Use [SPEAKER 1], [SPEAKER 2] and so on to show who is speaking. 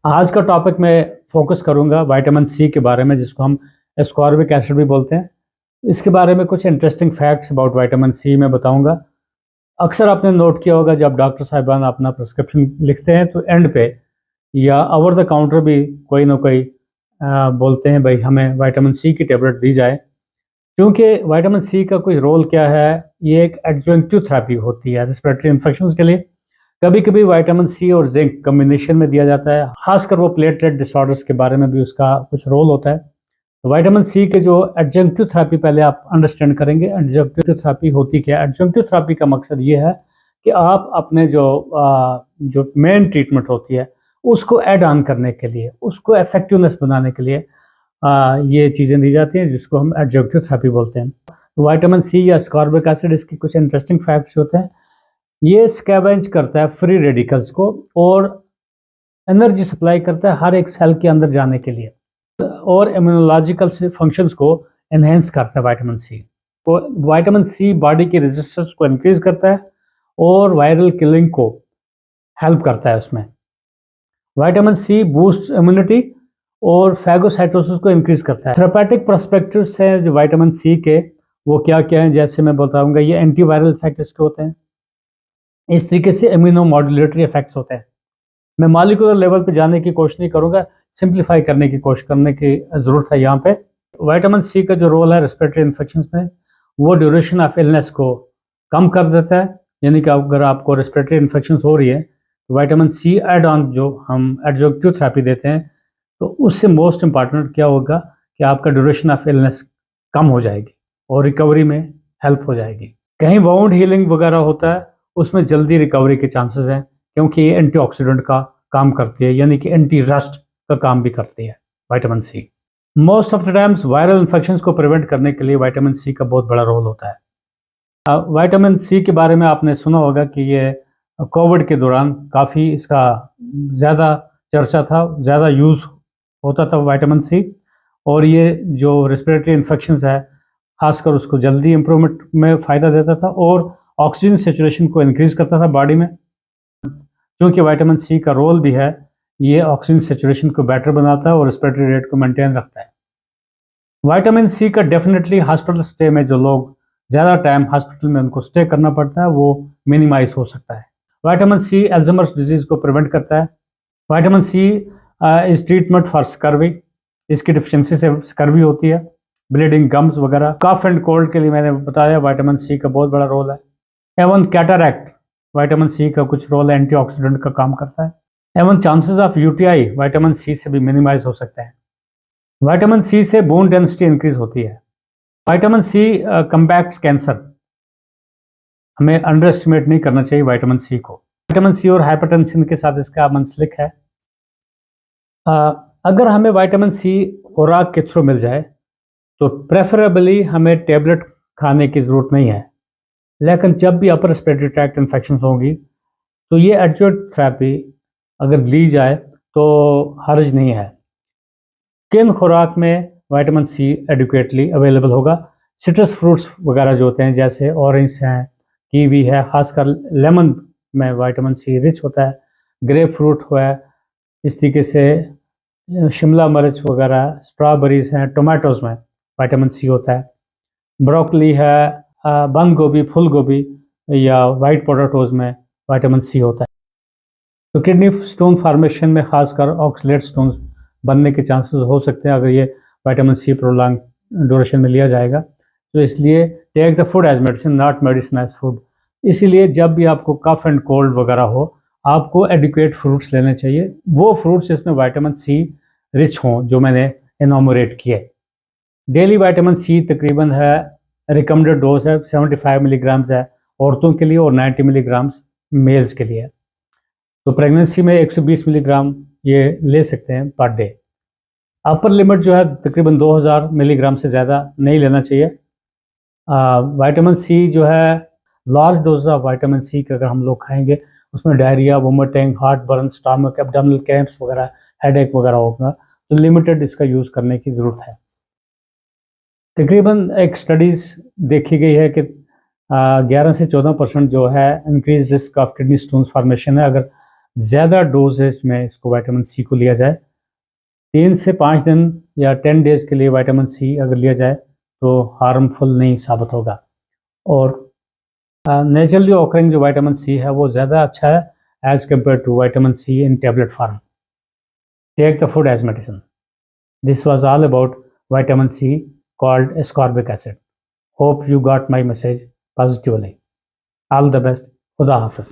[SPEAKER 1] आज का टॉपिक मैं फोकस करूंगा विटामिन सी के बारे में, जिसको हम एस्कॉर्बिक एसिड भी बोलते हैं। इसके बारे में कुछ interesting facts about vitamin C मैं बताऊंगा। अक्सर आपने नोट किया होगा, जब डॉक्टर साहिबान अपना प्रिस्क्रिप्शन लिखते हैं तो एंड पे या ओवर द काउंटर भी कोई ना कोई बोलते हैं भाई हमें विटामिन सी की टेबलेट दी जाए। क्योंकि विटामिन सी का कोई रोल क्या है, ये एक एडजुवेंटिव थेरेपी होती है रेस्पिरेटरी इन्फेक्शंस के लिए। कभी कभी विटामिन सी और जिंक कम्बिनेशन में दिया जाता है, खासकर वो प्लेटलेट डिसऑर्डर्स के बारे में भी उसका कुछ रोल होता है। तो विटामिन सी के जो एडजंक्टिव थेरेपी पहले आप अंडरस्टैंड करेंगे। एडजंक्टिव थेरेपी होती क्या है? एडजंक्टिव थेरेपी का मकसद ये है कि आप अपने जो मेन ट्रीटमेंट होती है उसको ऐड ऑन करने के लिए, उसको इफेक्टिवनेस बनाने के लिए ये चीज़ें दी जाती हैं, जिसको हम एडजंक्टिव थेरेपी बोलते हैं। तो विटामिन सी या स्कॉर्बिक एसिड, इसके कुछ इंटरेस्टिंग फैक्ट्स होते हैं। ये स्कैवेंज करता है फ्री रेडिकल्स को और एनर्जी सप्लाई करता है हर एक सेल के अंदर जाने के लिए, और इम्यूनोलॉजिकल से फंक्शंस को एनहेंस करता है विटामिन सी। तो विटामिन सी बॉडी की रेजिस्टेंस को इंक्रीज करता है और वायरल किलिंग को हेल्प करता है उसमें। विटामिन सी बूस्ट इम्यूनिटी और फैगोसाइटोसिस को इंक्रीज करता है। थेरेपेटिक पर्सपेक्टिव से जो विटामिन सी के वो क्या क्या हैं, जैसे मैं बताऊंगा, ये एंटीवायरल इफेक्ट इसके होते हैं। इस तरीके से इम्यूनो मॉड्यूलेटरी इफेक्ट्स होते हैं। मैं मॉलिक्यूलर लेवल पे जाने की कोशिश नहीं करूंगा, सिंप्लीफाई करने की कोशिश करने की ज़रूरत है यहाँ पे। विटामिन सी का जो रोल है रेस्पिरेटरी इन्फेक्शंस में, वो ड्यूरेशन ऑफ इलनेस को कम कर देता है। यानी कि अगर आपको रेस्पिरेटरी इन्फेक्शंस हो रही है तो विटामिन सी एड ऑन जो हम एडजंक्टिव थेरेपी देते हैं, तो उससे मोस्ट इंपॉर्टेंट क्या होगा कि आपका ड्यूरेशन ऑफ इलनेस कम हो जाएगी और रिकवरी में हेल्प हो जाएगी। कहीं वाउंड हीलिंग वगैरह होता है, उसमें जल्दी रिकवरी के चांसेस हैं, क्योंकि ये एंटीऑक्सीडेंट का काम करती है, यानी कि एंटी रस्ट का काम भी करती है vitamin C. Most of the times viral infections को प्रिवेंट करने के लिए विटामिन सी का बहुत बड़ा रोल होता है। विटामिन सी के बारे में आपने सुना होगा कि ये कोविड के दौरान काफ़ी इसका ज़्यादा चर्चा था, ज़्यादा यूज़ होता था विटामिन सी, और ये जो रेस्पिरेटरी इन्फेक्शंस है खासकर उसको जल्दी इम्प्रूवमेंट में फ़ायदा देता था और ऑक्सीजन सेचुरेशन को इंक्रीज़ करता था बॉडी में। क्योंकि विटामिन सी का रोल भी है, ये ऑक्सीजन सेचुरेशन को बेटर बनाता है और रेस्पिरेटरी रेट को मेंटेन रखता है। विटामिन सी का डेफिनेटली हॉस्पिटल स्टे में जो लोग ज़्यादा टाइम हॉस्पिटल में उनको स्टे करना पड़ता है, वो मिनिमाइज हो सकता है। विटामिन सी अल्जाइमर्स डिजीज़ को प्रिवेंट करता है। Vitamin C is treatment for scurvy, इसकी डिफिशियंसी से स्कर्वी होती है, ब्लीडिंग गम्स वगैरह। कफ एंड कोल्ड के लिए मैंने बताया विटामिन सी का बहुत बड़ा रोल है। एवन कैटरैक्ट, विटामिन सी का कुछ रोल है, एंटीऑक्सीडेंट का काम करता है। Even chances of UTI vitamin C से भी मिनिमाइज हो सकते हैं। विटामिन सी से बोन डेंसिटी इंक्रीज होती है। Vitamin C combats cancer. हमें अंडर एस्टिमेट नहीं करना चाहिए विटामिन सी को। विटामिन सी और हाइपरटेंशन के साथ इसका मंसलिक है। अगर हमें विटामिन सी खुराक के थ्रू मिल जाए तो प्रेफरेबली हमें टेबलेट खाने की ज़रूरत नहीं है, लेकिन जब भी अपर रेस्पिरेटरी ट्रैक्ट इन्फेक्शन होगी तो ये एडजुवेंट थेरेपी अगर ली जाए तो हर्ज नहीं है। किन खुराक में विटामिन सी एडिक्वेटली अवेलेबल होगा? सिट्रस फ्रूट्स वगैरह जो होते हैं, जैसे ऑरेंज हैं, कीवी है, खासकर लेमन में विटामिन सी रिच होता है। ग्रेप फ्रूट हुआ है, इस तरीके से शिमला मिर्च वगैरह, स्ट्रॉबेरीज हैं, टोमेटोज में विटामिन सी होता है। ब्रोकली है, बंद गोभी, फूल गोभी या वाइट पोटैटोज में विटामिन सी होता है। तो किडनी स्टोन फॉर्मेशन में खासकर ऑक्सलेट स्टोन्स बनने के चांसेस हो सकते हैं अगर ये विटामिन सी प्रोलॉन्ग ड्यूरेशन में लिया जाएगा। तो इसलिए take the food as medicine, not medicine as food. इसीलिए जब भी आपको कफ एंड कोल्ड वगैरह हो, आपको एडिक्वेट फ्रूट्स लेने चाहिए, वो फ्रूट्स जिसमें विटामिन सी रिच हों, जो मैंने एनोमरेट किए। डेली विटामिन सी तकरीबन है, रिकमेंडेड डोज है 75 मिलीग्राम्स है औरतों के लिए और 90 मिलीग्राम्स मेल्स के लिए। तो प्रेगनेंसी में 120 मिलीग्राम ये ले सकते हैं पर डे। अपर लिमिट जो है तकरीबन 2000 मिलीग्राम से ज़्यादा नहीं लेना चाहिए। विटामिन सी जो है, large dose of vitamin C के अगर हम लोग खाएंगे, उसमें diarrhoea, vomiting, heartburn, stomach, abdominal cramps वगैरह, हेडेक वगैरह होगा, तो लिमिटेड इसका यूज़ करने की ज़रूरत है। तकरीबन एक स्टडीज़ देखी गई है कि 11 से 14% जो है increase risk of kidney stones formation है अगर ज़्यादा डोजेज में इसको विटामिन सी को लिया जाए। 3 से 5 दिन या 10 डेज़ के लिए विटामिन सी अगर लिया जाए तो हार्मफुल नहीं साबित होगा। और नेचुरली ऑकरिंग जो विटामिन सी है वो ज़्यादा अच्छा है as compared to vitamin C in tablet form. Take the food as medicine. This was all about vitamin C called ascorbic acid. Hope you got my message positively. All the best. Khuda Hafiz.